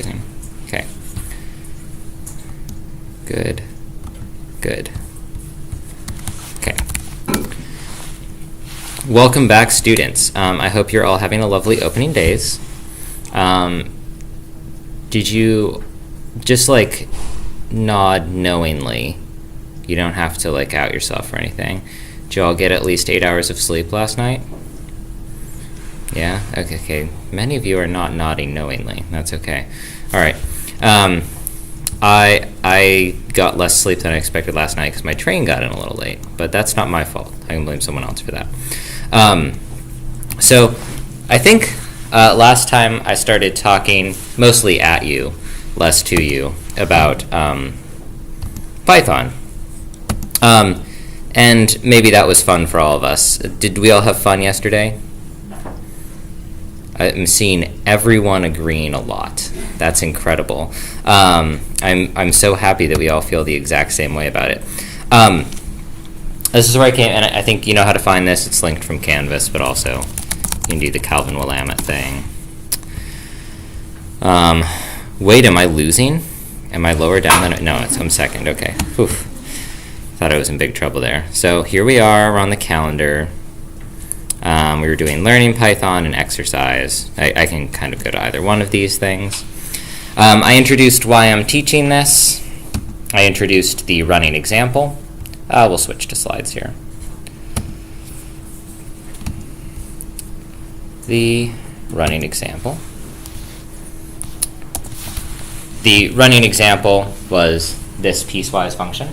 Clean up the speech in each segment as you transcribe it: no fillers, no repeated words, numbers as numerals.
factorizing. Okay. Good. Good. Okay. Welcome back, students. I hope you're all having a lovely opening days. Did you just like nod knowingly? You don't have to like out yourself or anything. Did you all get at least 8 hours of sleep last night? Yeah? Okay. Many of you are not nodding knowingly. That's okay. All right. I got less sleep than I expected last night because my train got in a little late, but that's not my fault. I can blame someone else for that. So I think last time I started talking mostly at you, less to you, about Python. And maybe that was fun for all of us. Did we all have fun yesterday? I'm seeing everyone agreeing a lot. That's incredible. I'm so happy that we all feel the exact same way about it. This is where I came, and I think you know how to find this. It's linked from Canvas, but also you can do the Calvin Willamette thing. Wait, am I losing? Am I lower down than? No, I'm second. Okay. Whew. Thought I was in big trouble there. So here we are. We're on the calendar. We were doing learning Python and exercise. I can kind of go to either one of these things. I introduced why I'm teaching this. I introduced the running example. We'll switch to slides here. The running example. The running example was this piecewise function,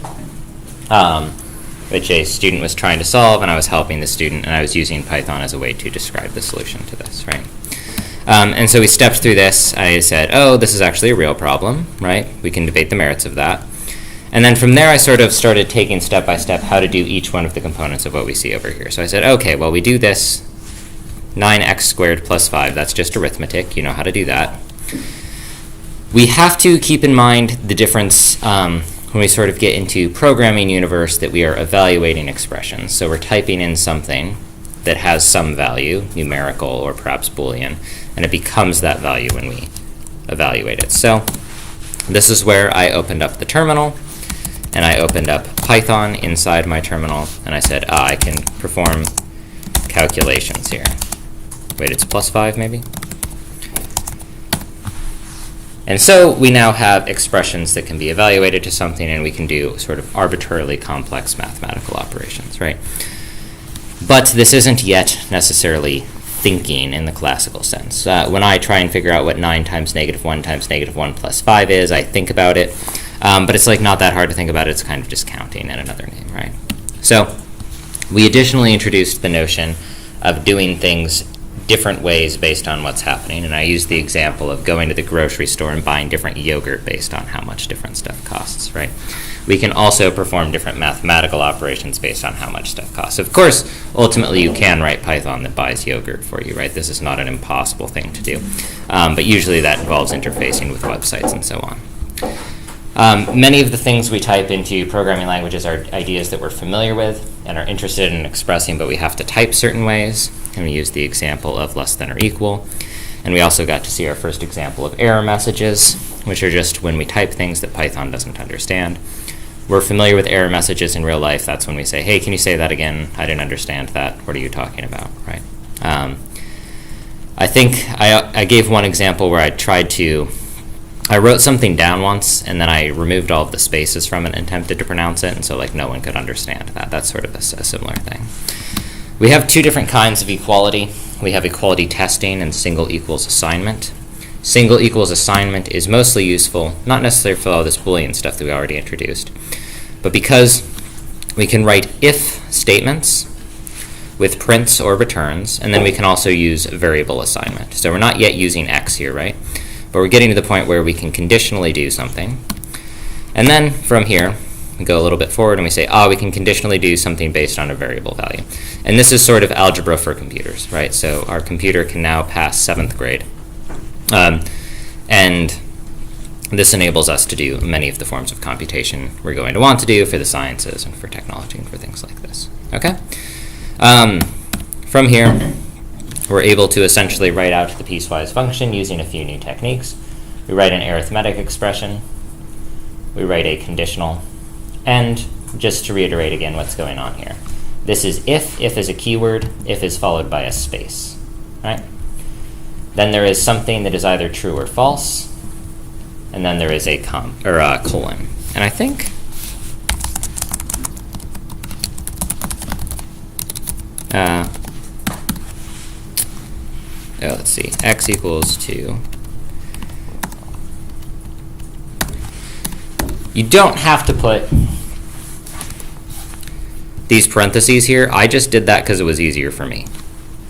which a student was trying to solve, and I was helping the student, and I was using Python as a way to describe the solution to this, right? And so we stepped through this. I said, oh, this is actually a real problem, right? We can debate the merits of that. And then from there, I sort of started taking step by step how to do each one of the components of what we see over here. So I said, okay, well, we do this 9x squared plus 5. That's just arithmetic. You know how to do that. We have to keep in mind the difference when we sort of get into programming universe that we are evaluating expressions. So we're typing in something that has some value, numerical or perhaps Boolean, and it becomes that value when we evaluate it. So this is where I opened up the terminal, and I opened up Python inside my terminal, and I said, I can perform calculations here. Wait, it's plus 5 maybe? And so we now have expressions that can be evaluated to something, and we can do sort of arbitrarily complex mathematical operations, right? But this isn't yet necessarily thinking in the classical sense. When I try and figure out what 9 times -1 times -1 plus 5 is, I think about it, but it's like not that hard to think about it. It's kind of just counting in another name, right? So we additionally introduced the notion of doing things different ways based on what's happening, and I used the example of going to the grocery store and buying different yogurt based on how much different stuff costs, right? We can also perform different mathematical operations based on how much stuff costs. Of course, ultimately you can write Python that buys yogurt for you, right? This is not an impossible thing to do, but usually that involves interfacing with websites and so on. Many of the things we type into programming languages are ideas that we're familiar with and are interested in expressing, but we have to type certain ways, and we use the example of less than or equal. And we also got to see our first example of error messages, which are just when we type things that Python doesn't understand. We're familiar with error messages in real life. That's when we say, hey, can you say that again? I didn't understand that. What are you talking about, right? I think I gave one example where I wrote something down once, and then I removed all of the spaces from it and attempted to pronounce it, and so like no one could understand that. That's sort of a similar thing. We have two different kinds of equality. We have equality testing and single equals assignment. Single equals assignment is mostly useful, not necessarily for all this Boolean stuff that we already introduced, but because we can write if statements with prints or returns, and then we can also use variable assignment. So we're not yet using x here, right? But we're getting to the point where we can conditionally do something. And then from here, we go a little bit forward and we say, we can conditionally do something based on a variable value. And this is sort of algebra for computers, right? So our computer can now pass 7th grade. And this enables us to do many of the forms of computation we're going to want to do for the sciences and for technology and for things like this, okay? From here, we're able to essentially write out the piecewise function using a few new techniques. We write an arithmetic expression. We write a conditional. And just to reiterate again what's going on here. This is if is a keyword, if is followed by a space, right? Then there is something that is either true or false, and then there is a colon. And I think let's see, x equals 2. You don't have to put these parentheses here. I just did that because it was easier for me.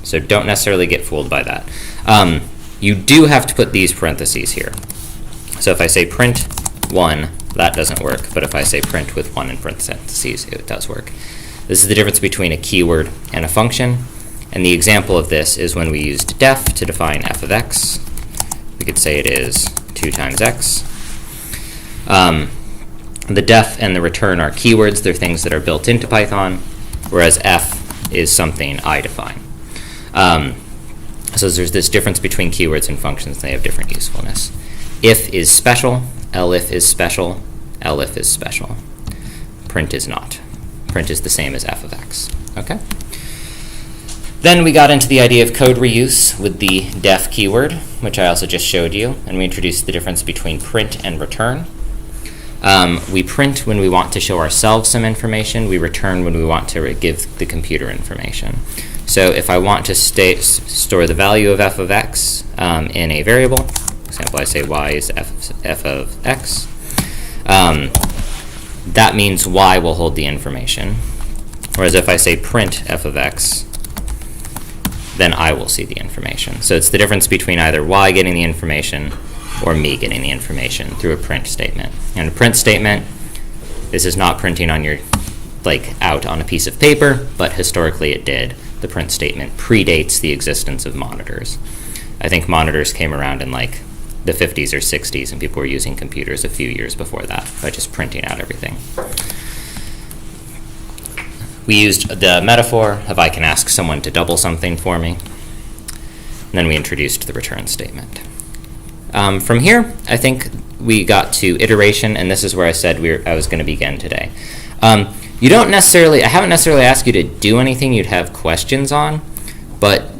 So don't necessarily get fooled by that. You do have to put these parentheses here. So if I say print 1, that doesn't work. But if I say print with 1 in parentheses, it does work. This is the difference between a keyword and a function. And the example of this is when we used def to define f of x. We could say it is 2 times x. The def and the return are keywords. They're things that are built into Python, whereas f is something I define. So there's this difference between keywords and functions. They have different usefulness. If is special, elif is special, elif is special. Print is not. Print is the same as f of x. Okay? Then we got into the idea of code reuse with the def keyword, which I also just showed you, and we introduced the difference between print and return. We print when we want to show ourselves some information. We return when we want to give the computer information. So if I want to store the value of f of x in a variable, for example, I say y is f of x, that means y will hold the information. Whereas if I say print f of x, then I will see the information. So it's the difference between either y getting the information or me getting the information through a print statement. And a print statement, this is not printing on your, out on a piece of paper, but historically it did. The print statement predates the existence of monitors. I think monitors came around in the 50s or 60s, and people were using computers a few years before that by just printing out everything. We used the metaphor of I can ask someone to double something for me. And then we introduced the return statement. From here, I think we got to iteration, and this is where I said I was going to begin today. I haven't necessarily asked you to do anything you'd have questions on, but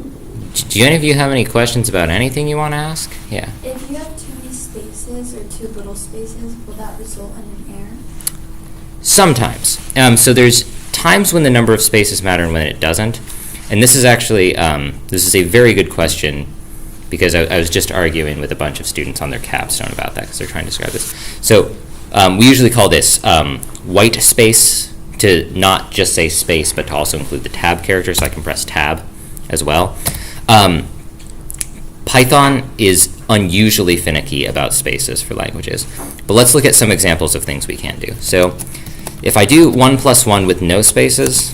do any of you have any questions about anything you want to ask? Yeah. If you have too many spaces or too little spaces, will that result in an error? Sometimes. So there's times when the number of spaces matter and when it doesn't. And this is actually, this is a very good question, because I was just arguing with a bunch of students on their capstone about that because they're trying to describe this. So we usually call this white space, to not just say space, but to also include the tab character, so I can press tab as well. Python is unusually finicky about spaces for languages. But let's look at some examples of things we can do. So if I do 1 + 1 with no spaces,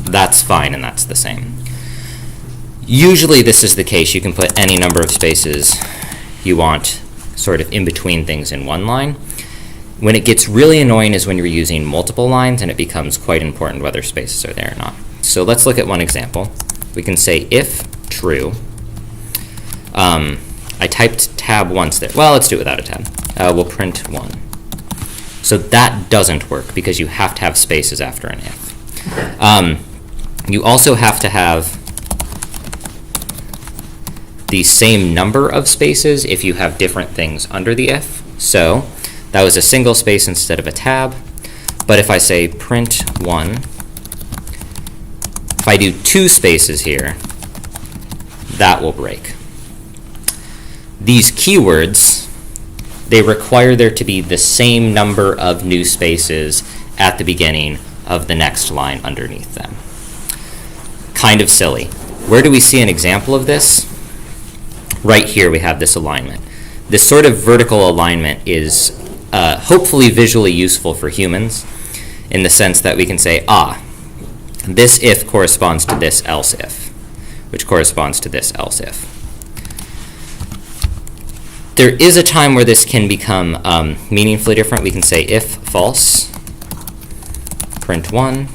that's fine, and that's the same. Usually this is the case. You can put any number of spaces you want sort of in between things in one line. When it gets really annoying is when you're using multiple lines, and it becomes quite important whether spaces are there or not. So let's look at one example. We can say if true. I typed tab once there. Well, let's do it without a tab. We'll print 1. So that doesn't work because you have to have spaces after an if. You also have to have the same number of spaces if you have different things under the if. So that was a single space instead of a tab. But if I say print 1, if I do 2 spaces here, that will break. These keywords, they require there to be the same number of new spaces at the beginning of the next line underneath them. Kind of silly. Where do we see an example of this? Right here we have this alignment. This sort of vertical alignment is hopefully visually useful for humans, in the sense that we can say, this if corresponds to this else if, which corresponds to this else if. There is a time where this can become meaningfully different. We can say if false, print 1,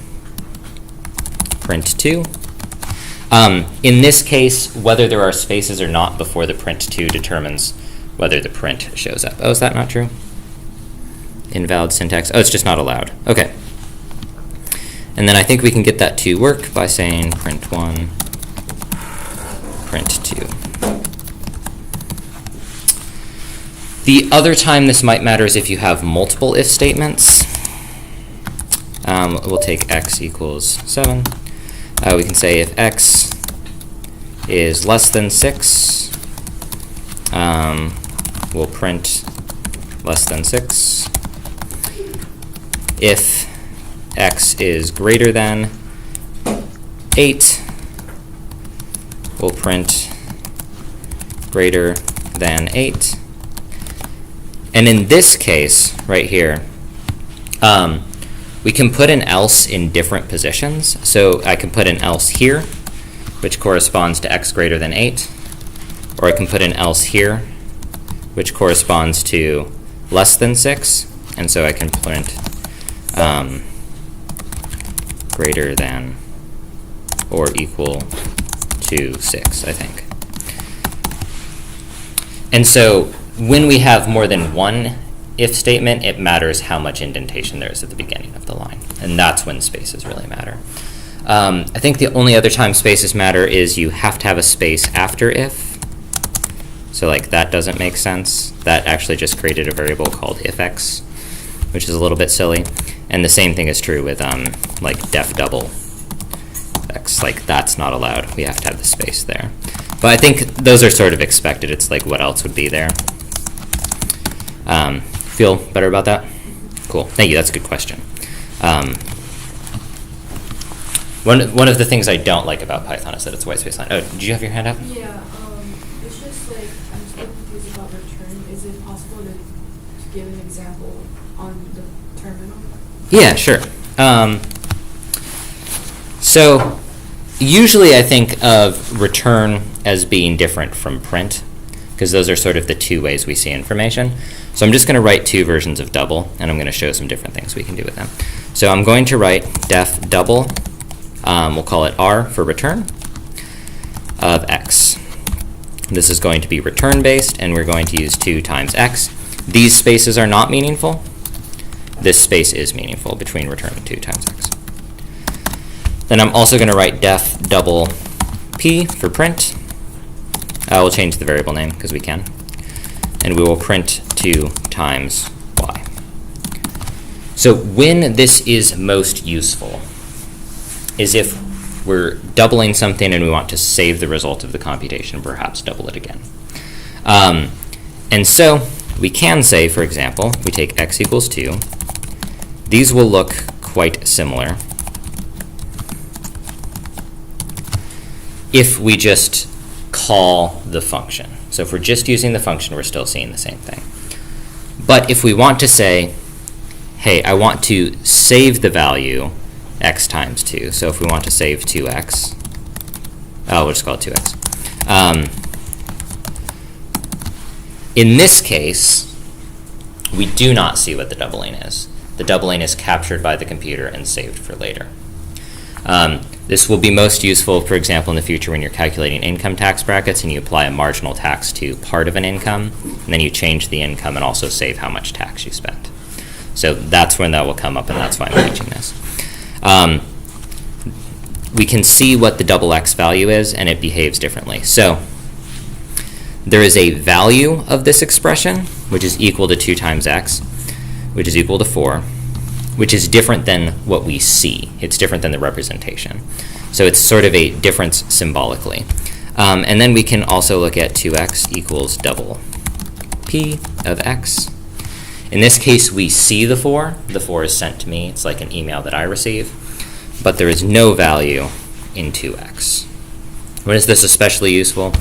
print 2. In this case, whether there are spaces or not before the print 2 determines whether the print shows up. Oh, is that not true? Invalid syntax. Oh, it's just not allowed. Okay. And then I think we can get that to work by saying print 1, print 2. The other time this might matter is if you have multiple if statements. We'll take x equals 7. We can say if x is less than 6, we'll print less than 6. If x is greater than 8, we'll print greater than 8. And in this case, right here, we can put an else in different positions. So I can put an else here, which corresponds to x greater than 8. Or I can put an else here, which corresponds to less than 6. And so I can print greater than or equal to 6, I think. And so when we have more than one if statement, it matters how much indentation there is at the beginning of the line. And that's when spaces really matter. I think the only other time spaces matter is you have to have a space after if. So like that doesn't make sense. That actually just created a variable called ifx, which is a little bit silly. And the same thing is true with like def double x. Like that's not allowed. We have to have the space there. But I think those are sort of expected. It's like what else would be there. Feel better about that? Cool. Thank you. That's a good question. One of the things I don't like about Python is that it's a white space line. Oh, did you have your hand up? Yeah. It's just like I'm still confused about return. Is it possible to give an example on the terminal? Yeah, sure. So usually I think of return as being different from print, because those are sort of the two ways we see information. So I'm just going to write two versions of double, and I'm going to show some different things we can do with them. So I'm going to write def double, we'll call it R for return, of x. This is going to be return based, and we're going to use 2 times x. These spaces are not meaningful. This space is meaningful between return and 2 times x. Then I'm also going to write def double p for print. We'll change the variable name because we can. And we will print 2 times y. So when this is most useful is if we're doubling something and we want to save the result of the computation, perhaps double it again. And so we can say, for example, we take x equals 2. These will look quite similar if we just call the function. So if we're just using the function, we're still seeing the same thing. But if we want to say, hey, I want to save the value x times 2. So if we want to save 2x, we'll just call it 2x. In this case, we do not see what the doubling is. The doubling is captured by the computer and saved for later. This will be most useful, for example, in the future when you're calculating income tax brackets and you apply a marginal tax to part of an income, and then you change the income and also save how much tax you spent. So that's when that will come up, and that's why I'm teaching this. We can see what the double x value is, and it behaves differently. So there is a value of this expression, which is equal to 2 times x, which is equal to 4, which is different than what we see. It's different than the representation. So it's sort of a difference symbolically. And then we can also look at 2x equals double p of x. In this case, we see the 4. The 4 is sent to me. It's like an email that I receive. But there is no value in 2x. When is this especially useful?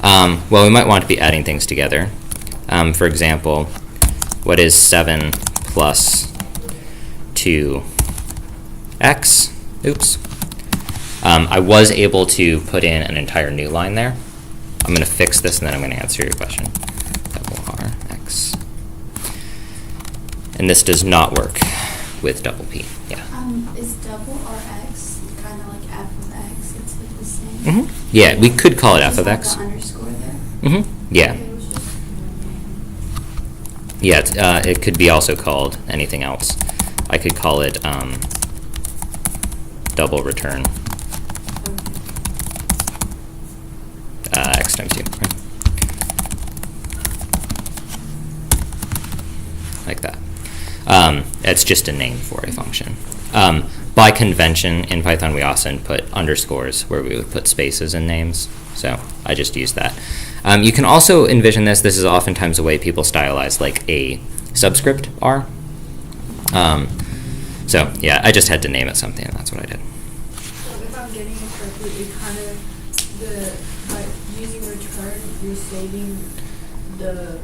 Well, we might want to be adding things together. For example, what is 7 plus 2x? Oops. I was able to put in an entire new line there. I'm going to fix this, and then I'm going to answer your question. Double rx. And this does not work with double p. Yeah. Is double rx kind of like f of x? It's like the same. Yeah, we could call it f of x. The underscore there. Yeah. Okay, it was just- Yeah, it could be also called anything else. I could call it double return x times u, right? Like that. It's just a name for a function. By convention, in Python, we often put underscores where we would put spaces in names. So I just used that. You can also envision this. This is oftentimes a way people stylize like a subscript R. So yeah, I just had to name it something, and that's what I did. So if I'm getting it correctly, it kind of, by using return, you're saving the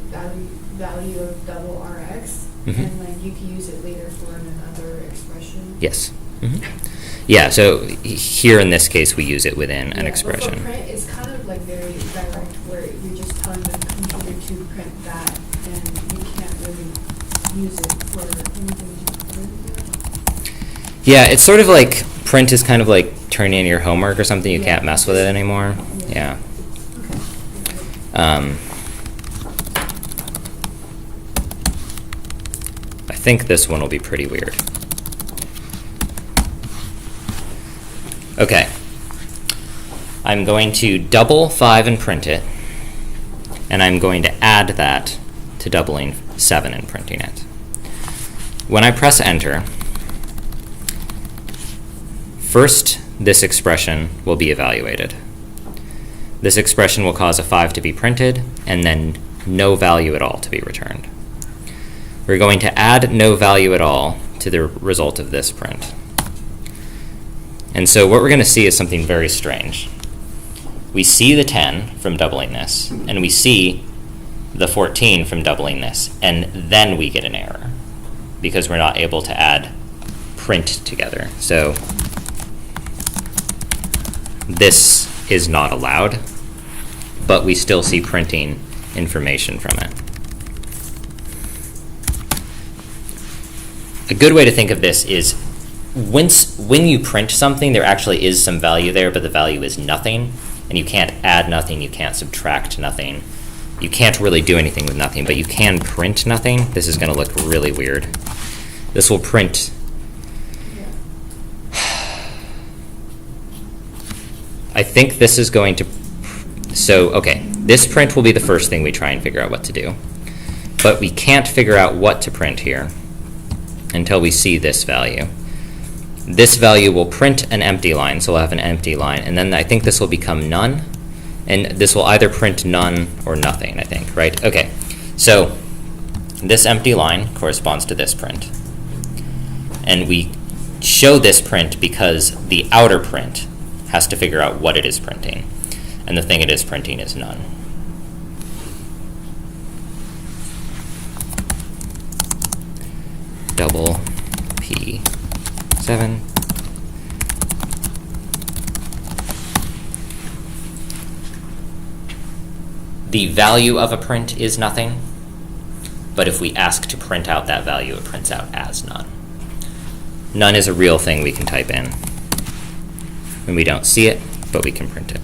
value of double Rx, and like you can use it later for another expression. Yes. Yeah, so here in this case, we use it within an expression. But for print, it's kind of like very direct, where you're just telling the computer to print that, and you can't really use it for anything different. Yeah, it's sort of like print is kind of like turning in your homework or something. You can't mess with it anymore. Yeah. I think this one will be pretty weird. Okay. I'm going to double 5 and print it, and I'm going to add that to doubling 7 and printing it. When I press enter, first this expression will be evaluated. This expression will cause a 5 to be printed, and then no value at all to be returned. We're going to add no value at all to the result of this print. And so what we're going to see is something very strange. We see the 10 from doubling this, and we see the 14 from doubling this, and then we get an error because we're not able to add print together. So this is not allowed, but we still see printing information from it. A good way to think of this is when you print something, there actually is some value there, but the value is nothing, and you can't add nothing, you can't subtract nothing, you can't really do anything with nothing, but you can print nothing. This is going to look really weird. This will print. I think this is going to, so okay, this print will be the first thing we try and figure out what to do, but we can't figure out what to print here until we see this value. This value will print an empty line, so we'll have an empty line, and then I think this will become none, and this will either print none or nothing, I think, right? Okay, so this empty line corresponds to this print, and we show this print because the outer print has to figure out what it is printing, and the thing it is printing is none. Double P7. The value of a print is nothing, but if we ask to print out that value, it prints out as none. None is a real thing we can type in. And we don't see it, but we can print it.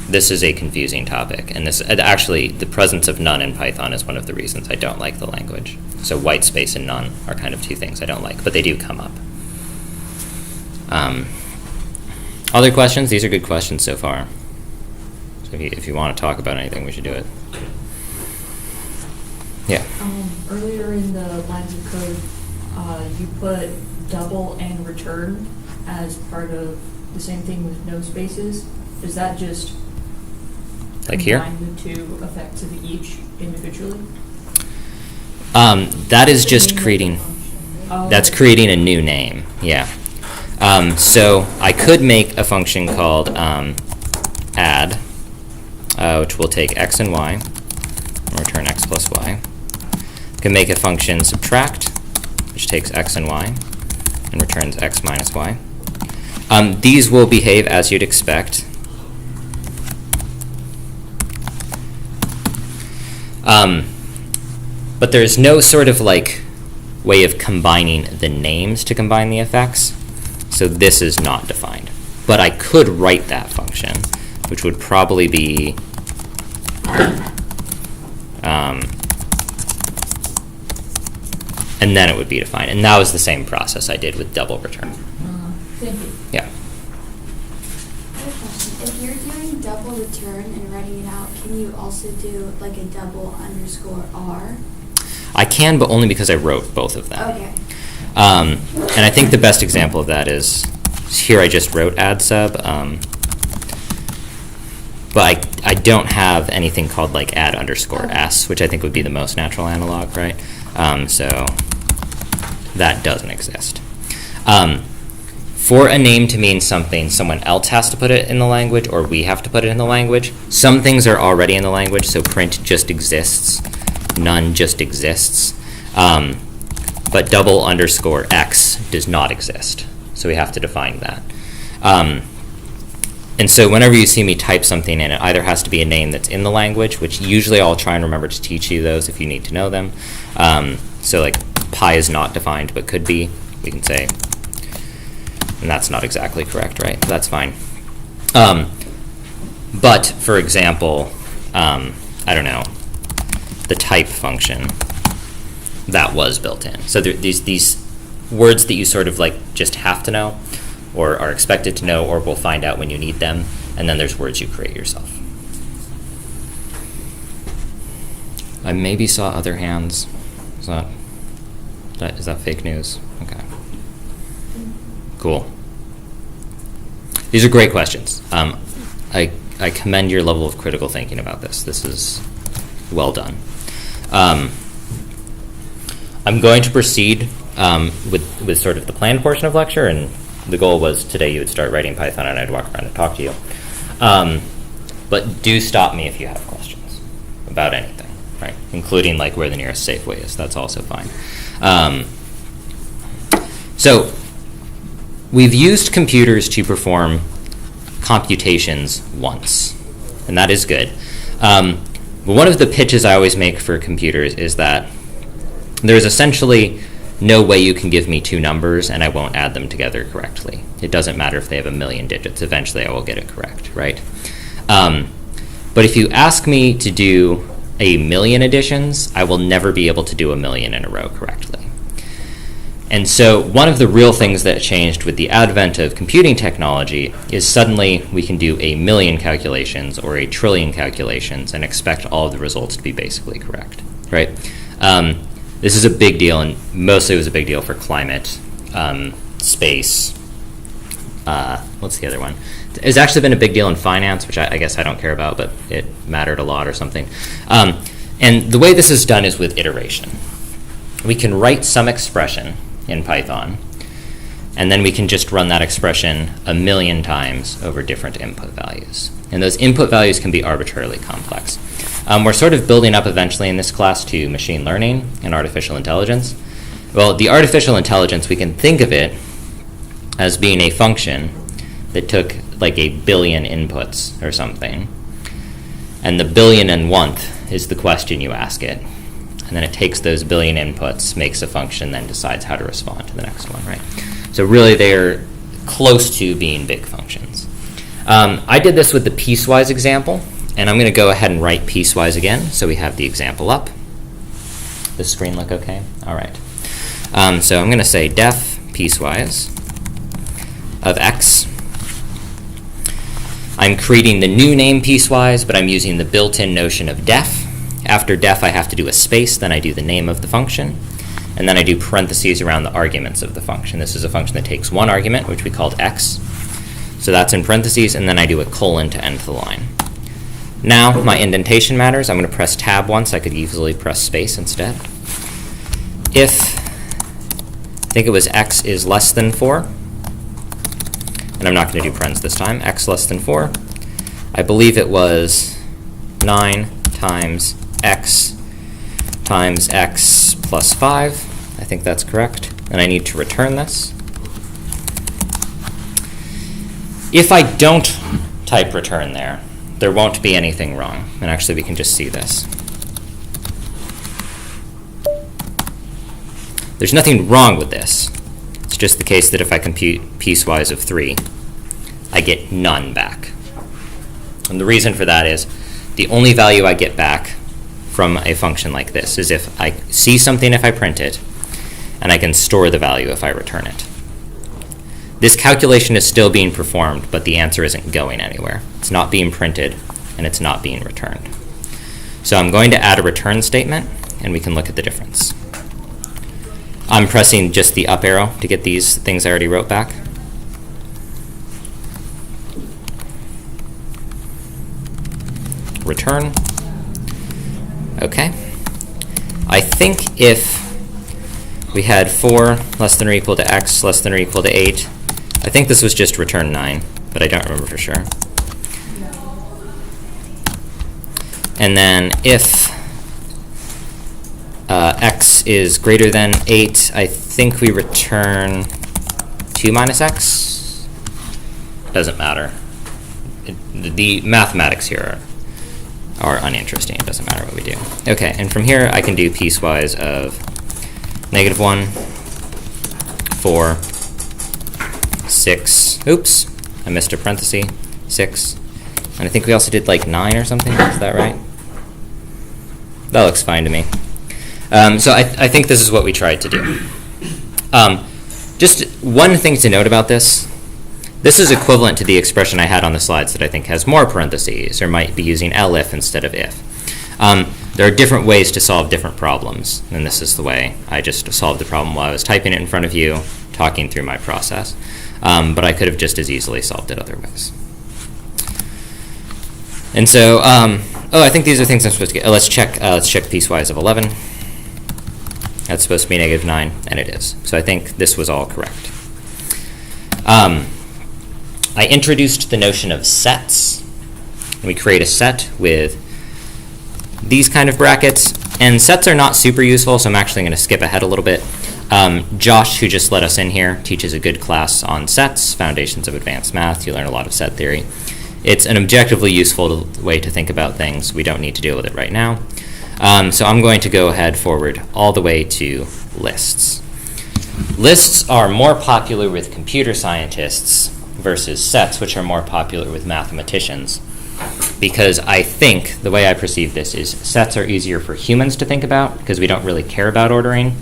This is a confusing topic, and this actually, the presence of none in Python is one of the reasons I don't like the language. So white space and none are kind of two things I don't like, but they do come up. Other questions? These are good questions so far. So if you want to talk about anything, we should do it. Yeah. Earlier in the lines of code, you put double and return as part of the same thing with no spaces. Is that just like here? combine the two effects of each individually? That is just creating. That's creating a new name. Yeah. So I could make a function called add, which will take x and y and return x plus y. I can make a function subtract, which takes x and y and returns x minus y. These will behave as you'd expect. But there's no sort of like way of combining the names to combine the effects. So this is not defined. But I could write that function which would probably be and then it would be defined. And that was the same process I did with double return. Thank you. Yeah. I have a question. If you're doing double return and writing it out, can you also do like a double underscore R? I can, but only because I wrote both of them. Okay. And I think the best example of that is here I just wrote add sub, but I don't have anything called like add underscore s, which I think would be the most natural analog, right? So that doesn't exist. For a name to mean something, someone else has to put it in the language, or we have to put it in the language. Some things are already in the language, so print just exists, none just exists. But double underscore x does not exist, so we have to define that. And so whenever you see me type something in, it either has to be a name that's in the language, which usually I'll try and remember to teach you those if you need to know them. So like pi is not defined, but could be. We can say, and that's not exactly correct, right? That's fine. But for example, I don't know, the type function, that was built in. So these words that you sort of like just have to know, or are expected to know, or will find out when you need them, and then there's words you create yourself. I maybe saw other hands. Is that fake news? Okay. Cool. These are great questions. I commend your level of critical thinking about this. This is well done. I'm going to proceed with sort of the planned portion of lecture, and the goal was today you would start writing Python and I'd walk around and talk to you. But do stop me if you have questions about anything, right? Including like where the nearest Safeway is. That's also fine. So we've used computers to perform computations once, and that is good. But one of the pitches I always make for computers is that there's essentially no way you can give me two numbers and I won't add them together correctly. It doesn't matter if they have 1,000,000 digits. Eventually I will get it correct, right? But if you ask me to do 1,000,000 additions, I will never be able to do 1,000,000 in a row correctly. And so one of the real things that changed with the advent of computing technology is suddenly we can do 1,000,000 calculations or 1,000,000,000,000 calculations and expect all of the results to be basically correct, right? This is a big deal, and mostly it was a big deal for climate, space. What's the other one? It's actually been a big deal in finance, which I guess I don't care about, but it mattered a lot or something. And the way this is done is with iteration. We can write some expression in Python, and then we can just run that expression 1,000,000 times over different input values. And those input values can be arbitrarily complex. We're sort of building up eventually in this class to machine learning and artificial intelligence. Well, the artificial intelligence, we can think of it as being a function that took like 1,000,000,000 inputs or something. And the 1,000,000,001th is the question you ask it. And then it takes those 1,000,000,000 inputs, makes a function, then decides how to respond to the next one, right? So really they're close to being big functions. I did this with the piecewise example, and I'm going to go ahead and write piecewise again, so we have the example up. Does the screen look okay? All right. So I'm going to say def piecewise of x. I'm creating the new name piecewise, but I'm using the built-in notion of def. After def, I have to do a space, then I do the name of the function, and then I do parentheses around the arguments of the function. This is a function that takes one argument, which we called x. So that's in parentheses, and then I do a colon to end the line. Now my indentation matters. I'm going to press tab once. I could easily press space instead. If, I think it was x is less than 4, and I'm not going to do parens this time, x less than 4, I believe it was 9 times x plus 5. I think that's correct. And I need to return this. If I don't type return there won't be anything wrong. And actually, we can just see this. There's nothing wrong with this. It's just the case that if I compute piecewise of 3, I get none back. And the reason for that is the only value I get back from a function like this is if I see something if I print it, and I can store the value if I return it. This calculation is still being performed, but the answer isn't going anywhere. It's not being printed, and it's not being returned. So I'm going to add a return statement, and we can look at the difference. I'm pressing just the up arrow to get these things I already wrote back. Return. Okay. I think if we had 4 less than or equal to x less than or equal to 8, I think this was just return 9, but I don't remember for sure. And then if x is greater than 8, I think we return 2 minus x. Doesn't matter. The mathematics here are uninteresting. It doesn't matter what we do. Okay, and from here I can do piecewise of -1, 4, 6, oops, I missed a parenthesis, 6, and I think we also did like 9 or something, is that right? That looks fine to me. So I think this is what we tried to do. Just one thing to note about this. This is equivalent to the expression I had on the slides that I think has more parentheses, or might be using elif instead of if. There are different ways to solve different problems, and this is the way I just solved the problem while I was typing it in front of you, talking through my process. But I could have just as easily solved it other ways. And so, I think these are things I'm supposed to get. Let's check piecewise of 11. That's supposed to be -9, and it is. So I think this was all correct. I introduced the notion of sets. We create a set with these kind of brackets, and sets are not super useful, so I'm actually going to skip ahead a little bit. Josh, who just let us in here, teaches a good class on sets, Foundations of Advanced Math. You learn a lot of set theory. It's an objectively useful way to think about things. We don't need to deal with it right now. So I'm going to go ahead forward all the way to lists. Lists are more popular with computer scientists versus sets, which are more popular with mathematicians, because I think the way I perceive this is sets are easier for humans to think about because we don't really care about ordering,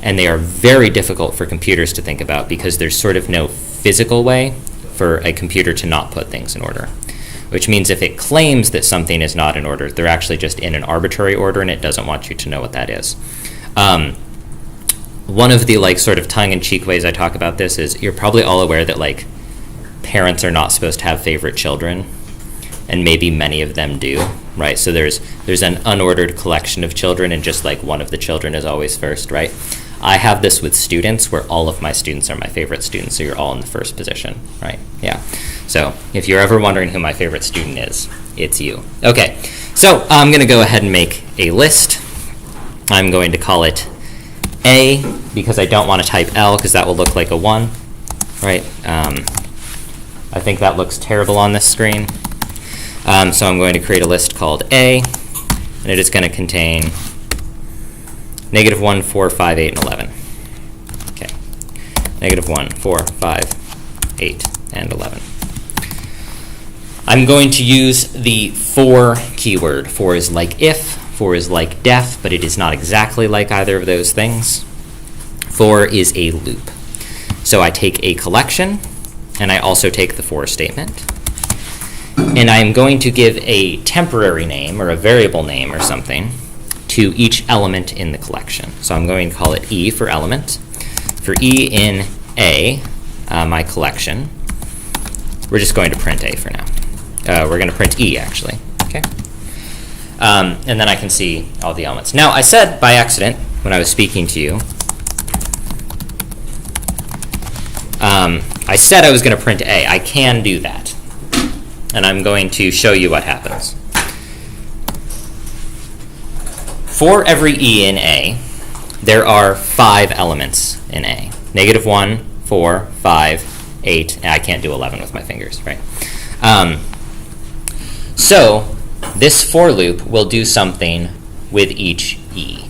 and they are very difficult for computers to think about because there's sort of no physical way for a computer to not put things in order, which means if it claims that something is not in order, they're actually just in an arbitrary order, and it doesn't want you to know what that is. One of the sort of tongue-in-cheek ways I talk about this is you're probably all aware that parents are not supposed to have favorite children, and maybe many of them do, right? So there's an unordered collection of children, and just one of the children is always first, right? I have this with students where all of my students are my favorite students, so you're all in the first position, right? Yeah. So if you're ever wondering who my favorite student is, it's you. Okay, so I'm going to go ahead and make a list. I'm going to call it A, because I don't want to type L, because that will look like a 1, right? I think that looks terrible on this screen. So I'm going to create a list called A, and it is going to contain -1, 4, 5, 8, and 11. Okay. -1, 4, 5, 8, and 11. I'm going to use the for keyword. For is like if, for is like def, but it is not exactly like either of those things. For is a loop. So I take a collection, and I also take the for statement. And I'm going to give a temporary name or a variable name or something to each element in the collection. So I'm going to call it E for element. For E in A, my collection, we're just going to print A for now. We're going to print E, actually. Okay. And then I can see all the elements. Now, I said by accident when I was speaking to you, I said I was going to print A. I can do that. And I'm going to show you what happens. For every E in A, there are 5 elements in A. -1, 4, 5, 8, and I can't do 11 with my fingers, right? So this for loop will do something with each E.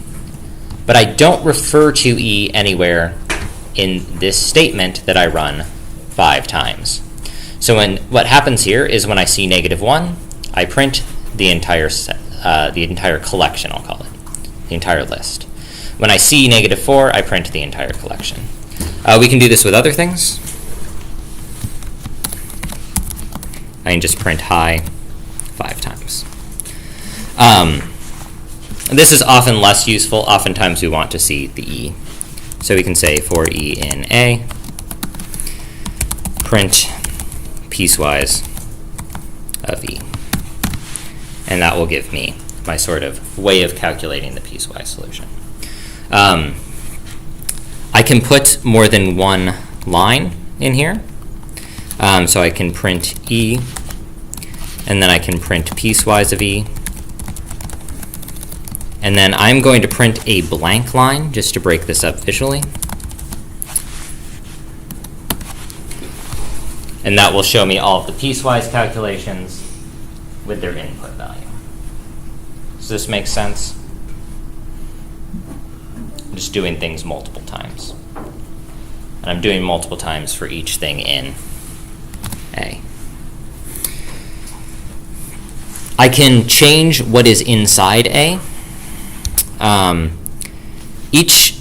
But I don't refer to E anywhere in this statement that I run 5 times. So what happens here is when I see -1, I print the entire collection, I'll call it, the entire list. When I see -4, I print the entire collection. We can do this with other things. I can just print high 5 times. This is often less useful. Oftentimes we want to see the E. So we can say for E in A, print piecewise of E. And that will give me my sort of way of calculating the piecewise solution. I can put more than one line in here. So I can print E, and then I can print piecewise of E. And then I'm going to print a blank line just to break this up visually. And that will show me all of the piecewise calculations with their input value. Does this make sense? I'm just doing things multiple times. And I'm doing multiple times for each thing in A. I can change what is inside A. Each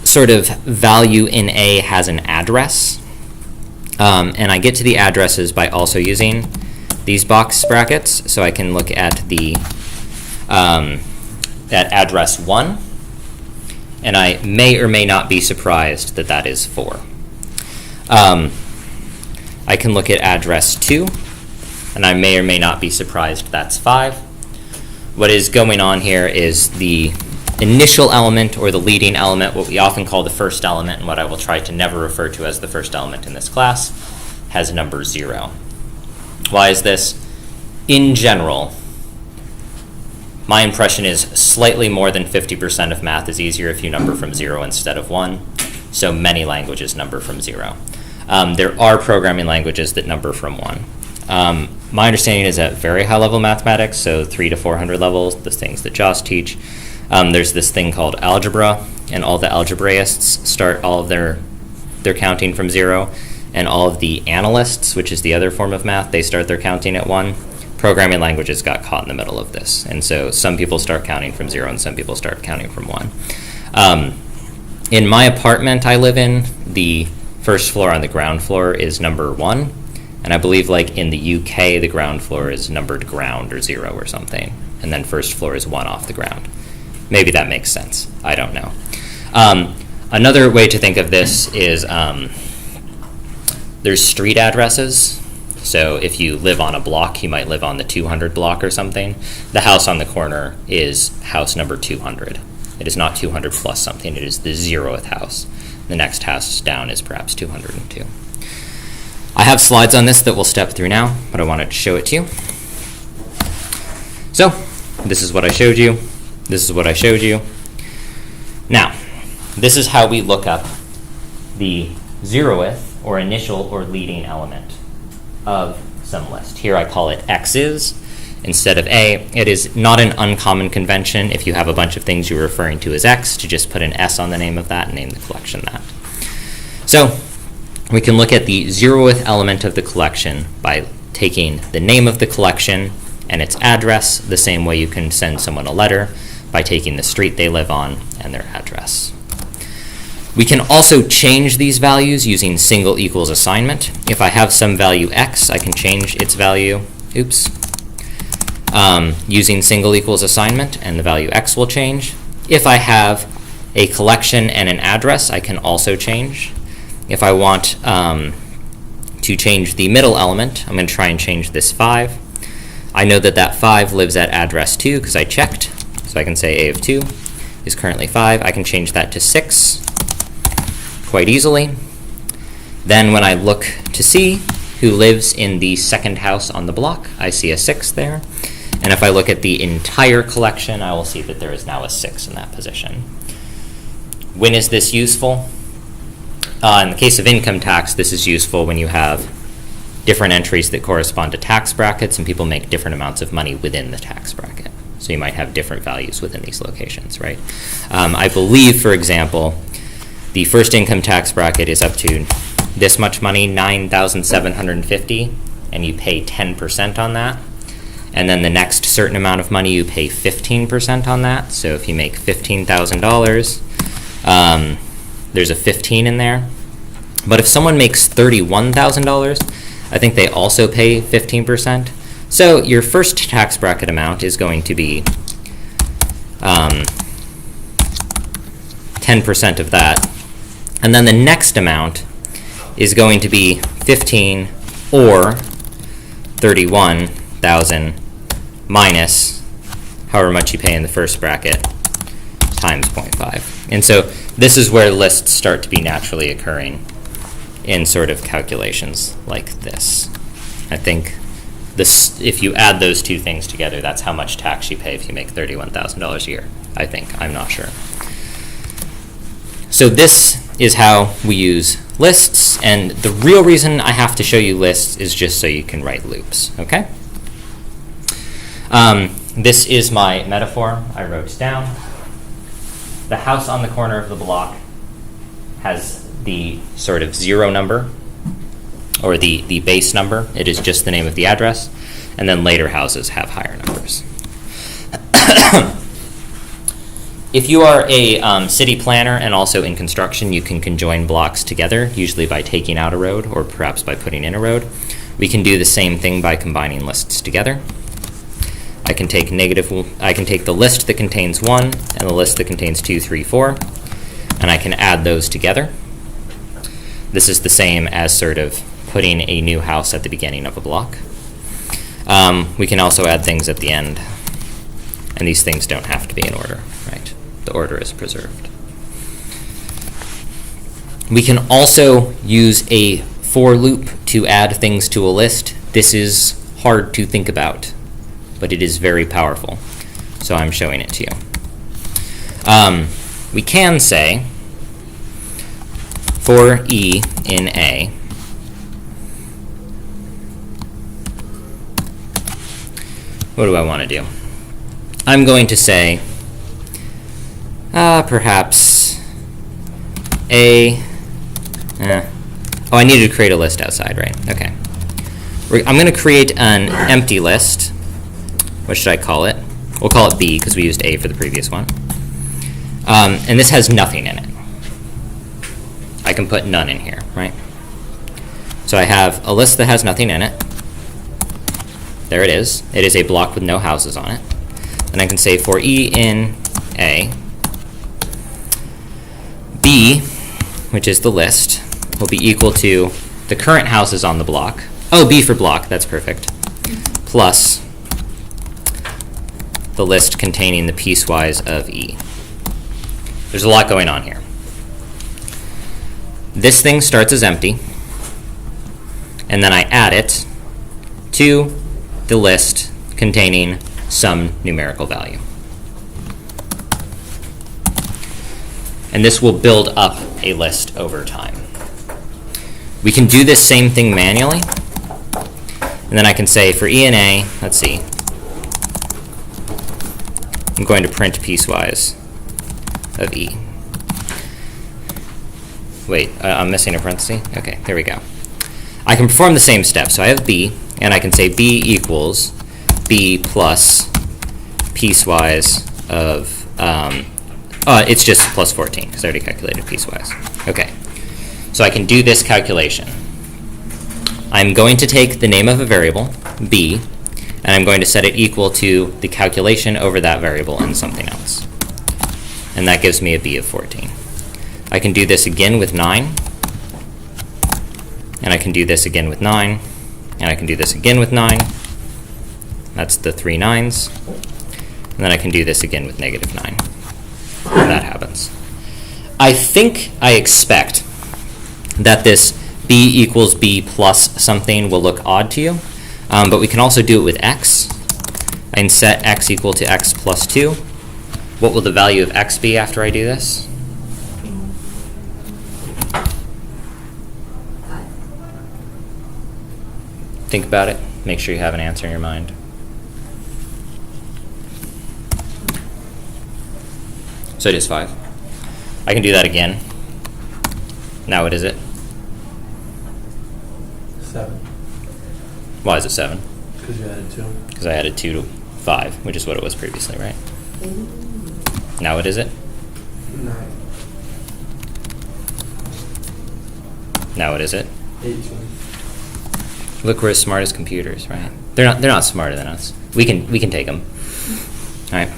sort of value in A has an address. And I get to the addresses by also using these box brackets. So I can look at the at address 1, and I may or may not be surprised that that is 4. I can look at address 2, and I may or may not be surprised that's 5. What is going on here is the initial element, or the leading element, what we often call the first element, and what I will try to never refer to as the first element in this class, has number 0. Why is this? In general, my impression is slightly more than 50% of math is easier if you number from 0 instead of 1. So many languages number from 0. There are programming languages that number from 1. My understanding is at very high level mathematics, so 300 to 400 levels, the things that Joss teach. There's this thing called algebra, and all the algebraists start all of their counting from 0, and all of the analysts, which is the other form of math, they start their counting at 1. Programming languages got caught in the middle of this, and so some people start counting from 0 and some people start counting from 1. In my apartment I live in, the first floor on the ground floor is number 1, and I believe like in the UK the ground floor is numbered ground or 0 or something, and then first floor is 1 off the ground. Maybe that makes sense. I don't know. Another way to think of this is there's street addresses. So if you live on a block, you might live on the 200 block or something. The house on the corner is house number 200. It is not 200 plus something. It is the 0th house. The next house down is perhaps 202. I have slides on this that we'll step through now, but I wanted to show it to you. So this is what I showed you. This is what I showed you. Now, this is how we look up the 0th or initial or leading element of some list. Here I call it X is instead of A. It is not an uncommon convention if you have a bunch of things you're referring to as X to just put an S on the name of that and name the collection that. So we can look at the 0th element of the collection by taking the name of the collection and its address, the same way you can send someone a letter by taking the street they live on and their address. We can also change these values using single equals assignment. If I have some value X, I can change its value, using single equals assignment, and the value X will change. If I have a collection and an address, I can also change. If I want to change the middle element, I'm going to try and change this 5. I know that that 5 lives at address 2 because I checked, so I can say A of 2 is currently 5. I can change that to 6 quite easily. Then when I look to see who lives in the second house on the block, I see a 6 there. And if I look at the entire collection, I will see that there is now a 6 in that position. When is this useful? In the case of income tax, this is useful when you have different entries that correspond to tax brackets and people make different amounts of money within the tax bracket. So you might have different values within these locations, right? I believe, for example, the first income tax bracket is up to this much money, $9,750, and you pay 10% on that. And then the next certain amount of money, you pay 15% on that. So if you make $15,000, there's a 15 in there. But if someone makes $31,000, I think they also pay 15%. So your first tax bracket amount is going to be 10% of that. And then the next amount is going to be 15 or 31,000 minus however much you pay in the first bracket times 0.5. And so this is where lists start to be naturally occurring in sort of calculations like this. I think this, if you add those two things together, that's how much tax you pay if you make $31,000 a year. I think. I'm not sure. So this is how we use lists, and the real reason I have to show you lists is just so you can write loops, okay? This is my metaphor I wrote down. The house on the corner of the block has the sort of 0 number, or the base number. It is just the name of the address, and then later houses have higher numbers. If you are a city planner and also in construction, you can conjoin blocks together, usually by taking out a road or perhaps by putting in a road. We can do the same thing by combining lists together. I can take the list that contains 1 and the list that contains 2, 3, 4, and I can add those together. This is the same as sort of putting a new house at the beginning of a block. We can also add things at the end, and these things don't have to be in order, right? The order is preserved. We can also use a for loop to add things to a list. This is hard to think about, but it is very powerful, so I'm showing it to you. We can say for E in A, what do I want to do? I'm going to say perhaps A, oh, I needed to create a list outside, right? Okay. I'm going to create an empty list. What should I call it? We'll call it B because we used A for the previous one. And this has nothing in it. I can put none in here, right? So I have a list that has nothing in it. There it is. It is a block with no houses on it. And I can say for E in A, B, which is the list, will be equal to the current houses on the block. Oh, B for block, that's perfect. Plus the list containing the piecewise of E. There's a lot going on here. This thing starts as empty, and then I add it to the list containing some numerical value. And this will build up a list over time. We can do this same thing manually, and then I can say for E and A, let's see, I'm going to print piecewise of E. Wait, I'm missing a parenthesis? Okay, there we go. I can perform the same step. So I have B, and I can say B equals B plus piecewise of, it's just plus 14, because I already calculated piecewise. Okay, so I can do this calculation. I'm going to take the name of a variable, B, and I'm going to set it equal to the calculation over that variable and something else. And that gives me a B of 14. I can do this again with 9, and I can do this again with 9, and I can do this again with 9. That's the 3 9s. And then I can do this again with negative 9. And that happens. I think I expect that this B equals B plus something will look odd to you, but we can also do it with x. I can set x equal to x plus 2. What will the value of x be after I do this? Think about it. Make sure you have an answer in your mind. So it is 5. I can do that again. Now what is it? 7. Why is it 7? Because you added 2. Because I added 2 to 5, which is what it was previously, right? Now what is it? 9. Now what is it? 18. Look, we're as smart as computers, right? They're not smarter than us. We can take them. All right.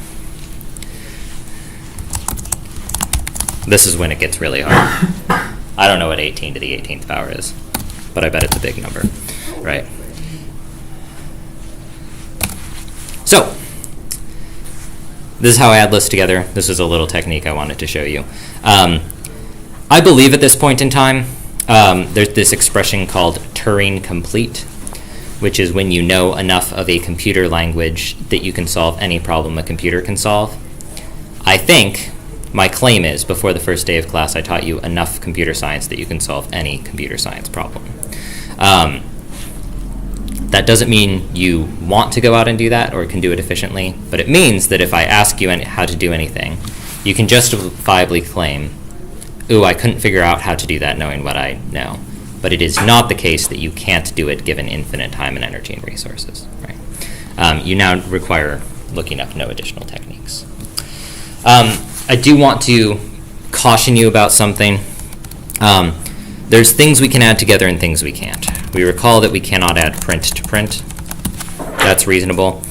This is when it gets really hard. I don't know what 18 to the 18th power is, but I bet it's a big number, right? So, this is how I add lists together. This is a little technique I wanted to show you. I believe at this point in time, there's this expression called Turing complete, which is when you know enough of a computer language that you can solve any problem a computer can solve. I think my claim is, before the first day of class, I taught you enough computer science that you can solve any computer science problem. That doesn't mean you want to go out and do that or can do it efficiently, but it means that if I ask you how to do anything, you can justifiably claim, ooh, I couldn't figure out how to do that knowing what I know. But it is not the case that you can't do it given infinite time and energy and resources. Right? You now require looking up no additional techniques. I do want to caution you about something. There's things we can add together and things we can't. We recall that we cannot add print to print. That's reasonable.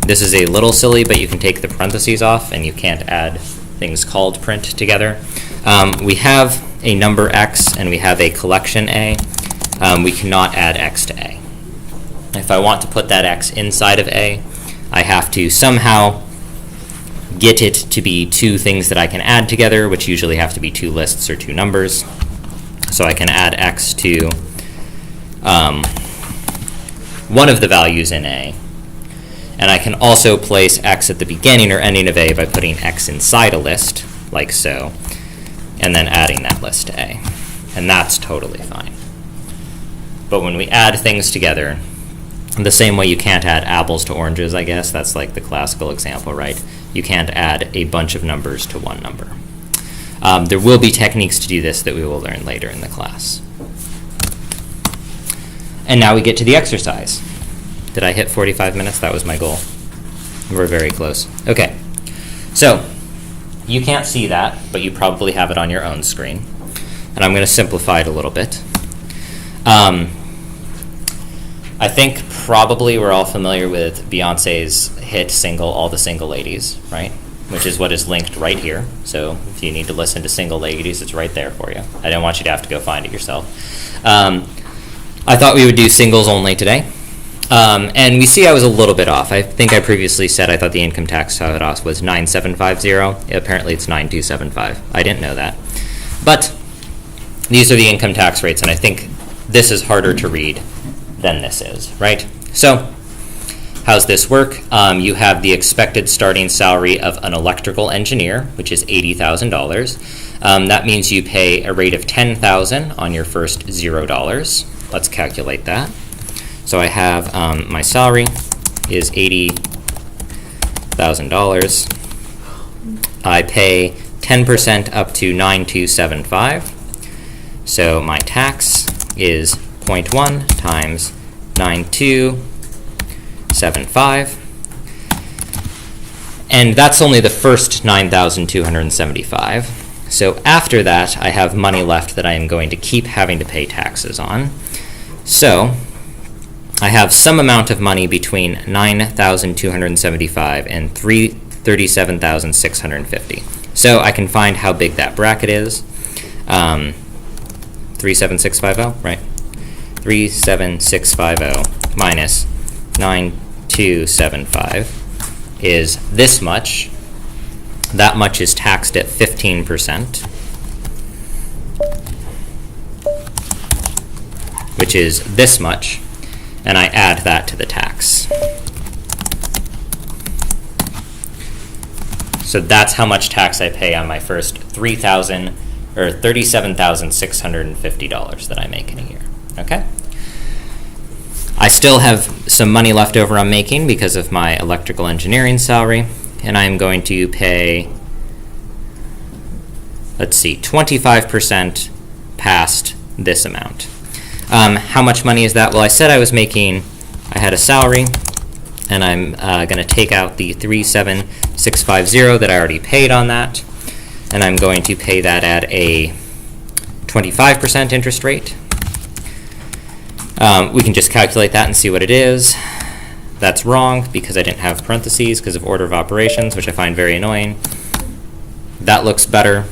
This is a little silly, but you can take the parentheses off and you can't add things called print together. We have a number x and we have a collection a. We cannot add x to a. If I want to put that x inside of a, I have to somehow get it to be 2 things that I can add together, which usually have to be 2 lists or 2 numbers. So I can add x to one of the values in a, and I can also place x at the beginning or ending of a by putting x inside a list, like so, and then adding that list to a. And that's totally fine. But when we add things together, the same way you can't add apples to oranges, I guess, that's like the classical example, right? You can't add a bunch of numbers to one number. There will be techniques to do this that we will learn later in the class. And now we get to the exercise. Did I hit 45 minutes? That was my goal. We're very close. Okay, so you can't see that, but you probably have it on your own screen. And I'm going to simplify it a little bit. I think probably we're all familiar with Beyonce's hit single, All the Single Ladies, right? Which is what is linked right here. So if you need to listen to Single Ladies, it's right there for you. I don't want you to have to go find it yourself. I thought we would do singles only today. And we see I was a little bit off. I think I previously said I thought the income tax cutoff was 9750. Apparently it's 9275. I didn't know that. But these are the income tax rates, and I think this is harder to read than this is, right? So how's this work? You have the expected starting salary of an electrical engineer, which is $80,000. That means you pay a rate of $10,000 on your first $0. Let's calculate that. So I have my salary is $80,000. I pay 10% up to 9275. So my tax is 0.1 times 9275. And that's only the first 9,275. So after that, I have money left that I am going to keep having to pay taxes on. So I have some amount of money between 9,275 and 37,650. So I can find how big that bracket is. 37650, right? 37650 minus 9275 is this much. That much is taxed at 15%, which is this much, and I add that to the tax. So that's how much tax I pay on my first $37,650 that I make in a year. Okay? I still have some money left over I'm making because of my electrical engineering salary, and I'm going to pay, let's see, 25% past this amount. How much money is that? Well, I said I was making I had a salary, and I'm going to take out the $37650 that I already paid on that, and I'm going to pay that at a 25% interest rate. We can just calculate that and see what it is. That's wrong because I didn't have parentheses because of order of operations, which I find very annoying. That looks better.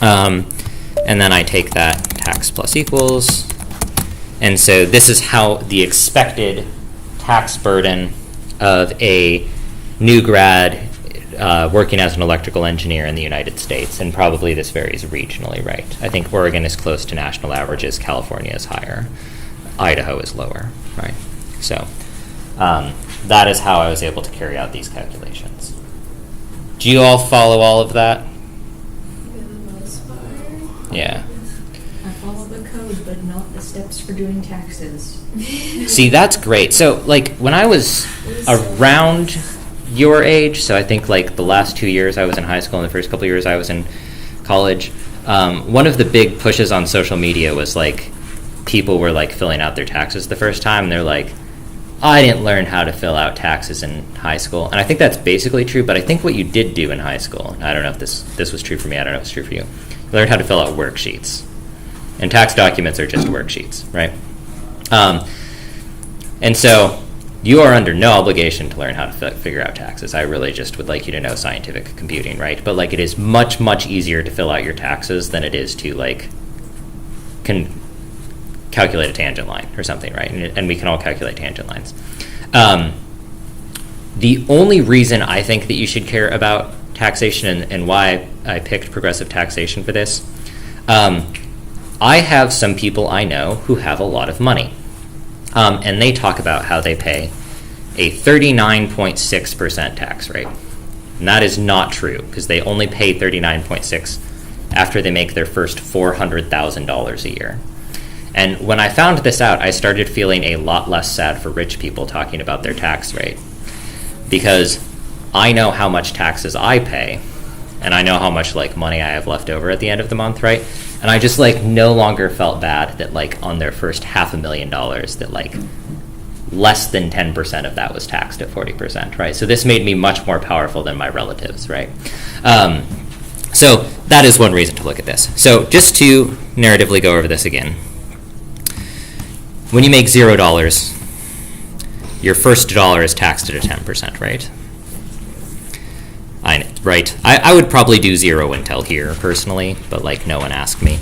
And then I take that tax plus equals. And so this is how the expected tax burden of a new grad working as an electrical engineer in the United States. And probably this varies regionally, right? I think Oregon is close to national averages. California is higher. Idaho is lower, right? So that is how I was able to carry out these calculations. Do you all follow all of that? For the most part. Yeah. I follow the code, but not the steps for doing taxes. See, that's great. So, like, when I was around your age, so I think, like, the last 2 years I was in high school and the first couple of years I was in college, one of the big pushes on social media was, like, people were, like, filling out their taxes the first time, and they're like, I didn't learn how to fill out taxes in high school. And I think that's basically true, but I think what you did do in high school, I don't know if this was true for me, I don't know if it's true for you, you learned how to fill out worksheets. And tax documents are just worksheets, right? And so you are under no obligation to learn how to figure out taxes. I really just would like you to know scientific computing, right? But, like, it is much, much easier to fill out your taxes than it is to, like, calculate a tangent line or something, right? And we can all calculate tangent lines. The only reason I think that you should care about taxation and why I picked progressive taxation for this, I have some people I know who have a lot of money. And they talk about how they pay a 39.6% tax rate. And that is not true, because they only pay 39.6% after they make their first $400,000 a year. And when I found this out, I started feeling a lot less sad for rich people talking about their tax rate, because I know how much taxes I pay, and I know how much, like, money I have left over at the end of the month, right? And I just, like, no longer felt bad that, like, on their first $500,000 that, like, less than 10% of that was taxed at 40%, right? So this made me much more powerful than my relatives, right? So that is one reason to look at this. So just to narratively go over this again. When you make $0, your first dollar is taxed at a 10%, right? Right. I would probably do 0 until here, personally, but, like, no one asked me.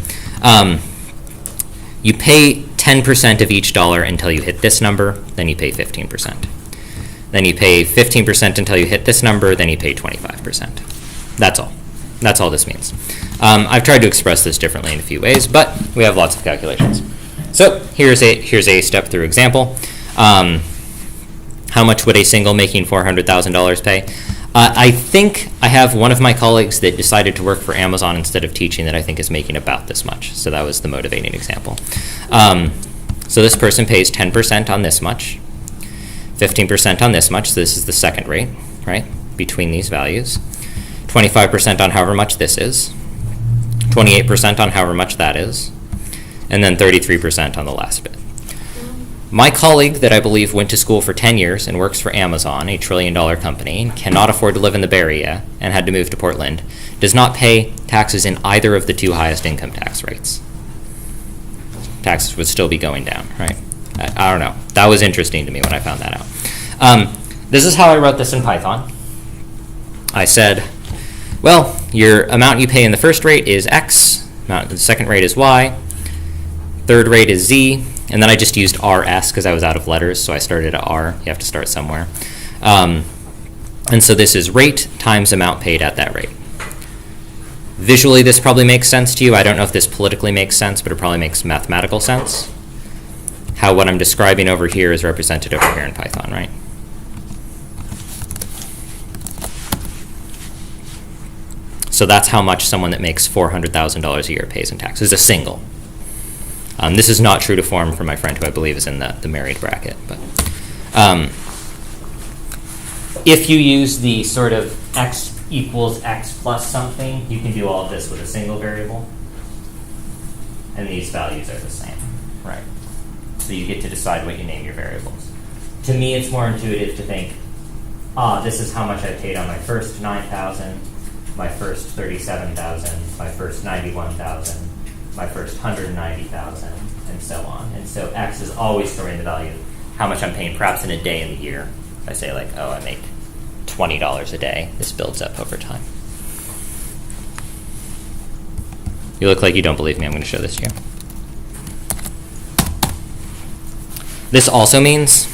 You pay 10% of each dollar until you hit this number, then you pay 15%. Then you pay 15% until you hit this number, then you pay 25%. That's all. That's all this means. I've tried to express this differently in a few ways, but we have lots of calculations. So here's a step through example. How much would a single making $400,000 pay? I think I have one of my colleagues that decided to work for Amazon instead of teaching that I think is making about this much. So that was the motivating example. So this person pays 10% on this much, 15% on this much. So this is the second rate, right, between these values. 25% on however much this is, 28% on however much that is, and then 33% on the last bit. My colleague that I believe went to school for 10 years and works for Amazon, a $1 trillion company, and cannot afford to live in the Bay Area and had to move to Portland, does not pay taxes in either of the two highest income tax rates. Taxes would still be going down, right? I don't know. That was interesting to me when I found that out. This is how I wrote this in Python. I said, well, your amount you pay in the first rate is X, amount in the second rate is Y, third rate is Z, and then I just used RS because I was out of letters, so I started at R. You have to start somewhere. And so this is rate times amount paid at that rate. Visually, this probably makes sense to you. I don't know if this politically makes sense, but it probably makes mathematical sense. How what I'm describing over here is represented over here in Python, right? So that's how much someone that makes $400,000 a year pays in taxes, a single. This is not true to form for my friend who I believe is in the married bracket. But if you use the sort of x equals x plus something, you can do all of this with a single variable. And these values are the same, right? So you get to decide what you name your variables. to me, it's more intuitive to think, this is how much I paid on my first 9,000, my first 37,000, my first 91,000, my first 190,000, and so on. And so X is always storing the value of how much I'm paying, perhaps in a day in the year. If I say like, oh, I make $20 a day, this builds up over time. You look like you don't believe me. I'm going to show this to you. This also means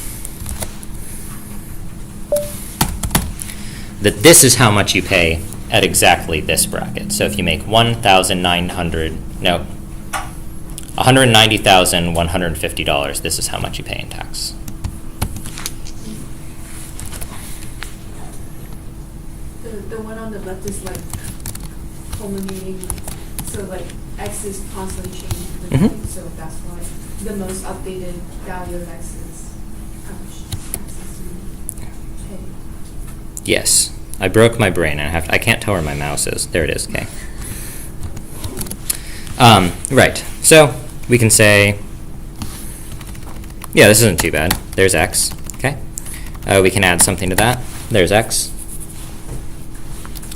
that this is how much you pay at exactly this bracket. So if you make $190,150, this is how much you pay in tax. The one on the left is like culminating, so like X is constantly changing the value, so that's why the most updated value of X is how much taxes you pay. Yes, I broke my brain. I can't tell where my mouse is. There it is. Okay. Right. So we can say, yeah, this isn't too bad. There's X. Okay. We can add something to that. There's X.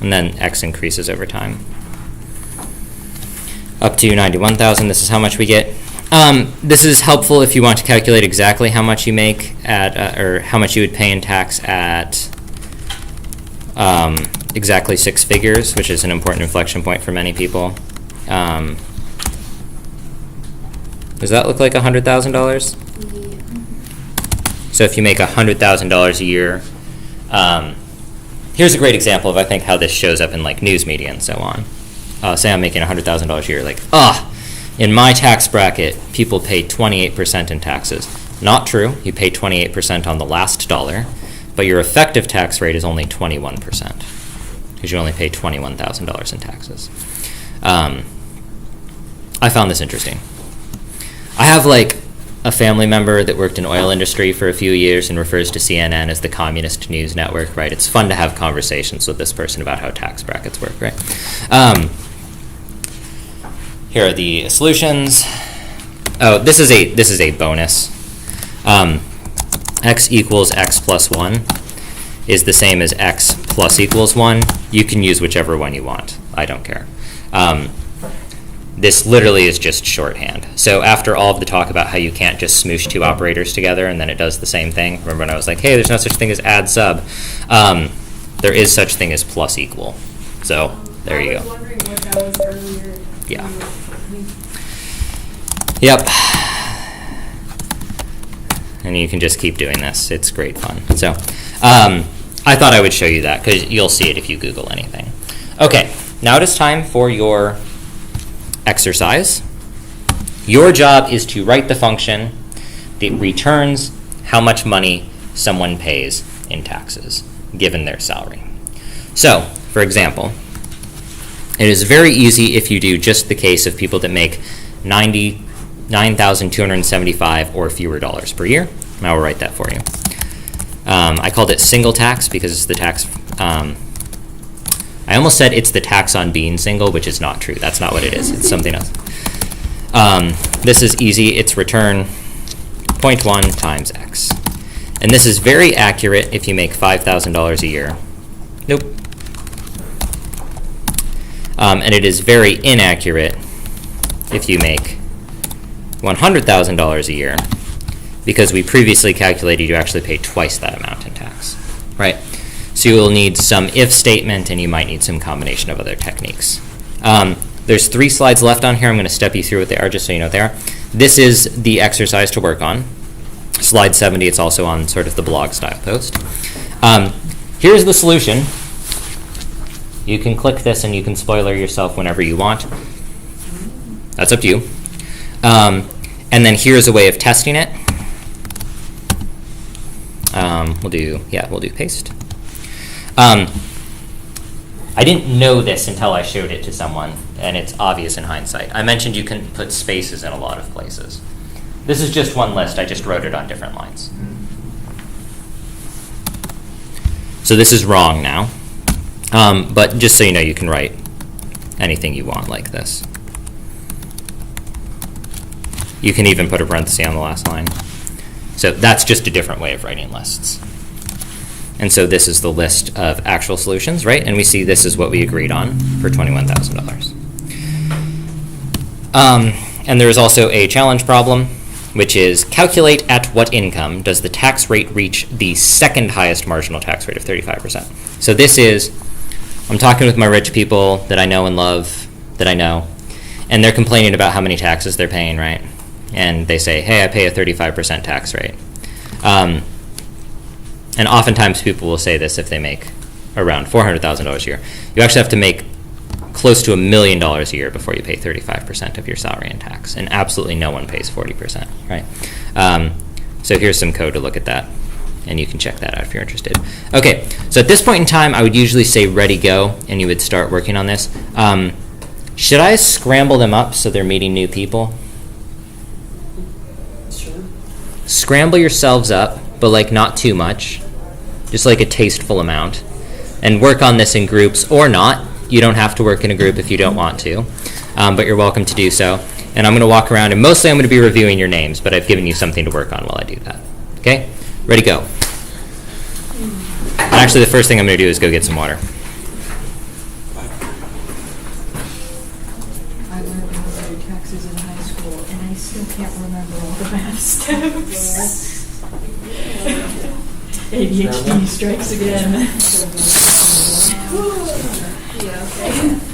And then X increases over time. Up to 91,000, this is how much we get. This is helpful if you want to calculate exactly how much you make at, or how much you would pay in tax at exactly 6 figures, which is an important inflection point for many people. Does that look like $100,000? Yeah. So if you make $100,000 a year, here's a great example of, I think, how this shows up in like news media and so on. Say I'm making $100,000 a year, like, in my tax bracket, people pay 28% in taxes. Not true. You pay 28% on the last dollar, but your effective tax rate is only 21% because you only pay $21,000 in taxes. I found this interesting. I have like a family member that worked in oil industry for a few years and refers to CNN as the communist news network, right? It's fun to have conversations with this person about how tax brackets work, right? Here are the solutions. Oh, this is a bonus. X equals X plus 1 is the same as X plus equals 1. You can use whichever one you want. I don't care. This literally is just shorthand. So after all of the talk about how you can't just smoosh two operators together and then it does the same thing, remember when I was like, hey, there's no such thing as add sub. There is such thing as plus equal. So there you I was go. wondering what that was earlier. Yeah. Yep. And you can just keep doing this. It's great fun. So I thought I would show you that because you'll see it if you Google anything. Okay, now it is time for your exercise. Your job is to write the function that returns how much money someone pays in taxes, given their salary. So, for example, it is very easy if you do just the case of people that make $99,275 or fewer dollars per year. And I will write that for you. I called it single tax because it's the tax. I almost said it's the tax on being single, which is not true. That's not what it is. It's something else. This is easy. It's return 0.1 times X. And this is very accurate if you make $5,000 a year. Nope. And it is very inaccurate if you make $100,000 a year, because we previously calculated you actually pay twice that amount in tax, right? So you will need some if statement, and you might need some combination of other techniques. There's 3 slides left on here. I'm going to step you through what they are, just so you know what they are. This is the exercise to work on. Slide 70, it's also on sort of the blog style post. Here's the solution. You can click this and you can spoiler yourself whenever you want. That's up to you. And then here's a way of testing it. We'll do paste. I didn't know this until I showed it to someone, and it's obvious in hindsight. I mentioned you can put spaces in a lot of places. This is just one list. I just wrote it on different lines. So this is wrong now. But just so you know, you can write anything you want like this. You can even put a parenthesis on the last line. So that's just a different way of writing lists. And so this is the list of actual solutions, right? And we see this is what we agreed on for $21,000. And there is also a challenge problem, which is calculate at what income does the tax rate reach the second highest marginal tax rate of 35%. So this is, I'm talking with my rich people that I know and love, that I know, and they're complaining about how many taxes they're paying, right? And they say, hey, I pay a 35% tax rate. And oftentimes people will say this if they make around $400,000 a year. You actually have to make close to $1 million a year before you pay 35% of your salary in tax, and absolutely no one pays 40%, right? So here's some code to look at that, and you can check that out if you're interested. Okay, so at this point in time, I would usually say ready, go, and you would start working on this. Should I scramble them up so they're meeting new people? Sure. Scramble yourselves up, but like not too much, just like a tasteful amount, and work on this in groups or not. You don't have to work in a group if you don't want to, but you're welcome to do so. And I'm going to walk around, and mostly I'm going to be reviewing your names, but I've given you something to work on while I do that. Okay? Ready, go. And actually, the first thing I'm going to do is go get some water. I learned how to do taxes in high school, and I still can't remember all the math steps. ADHD strikes again. Yeah, okay.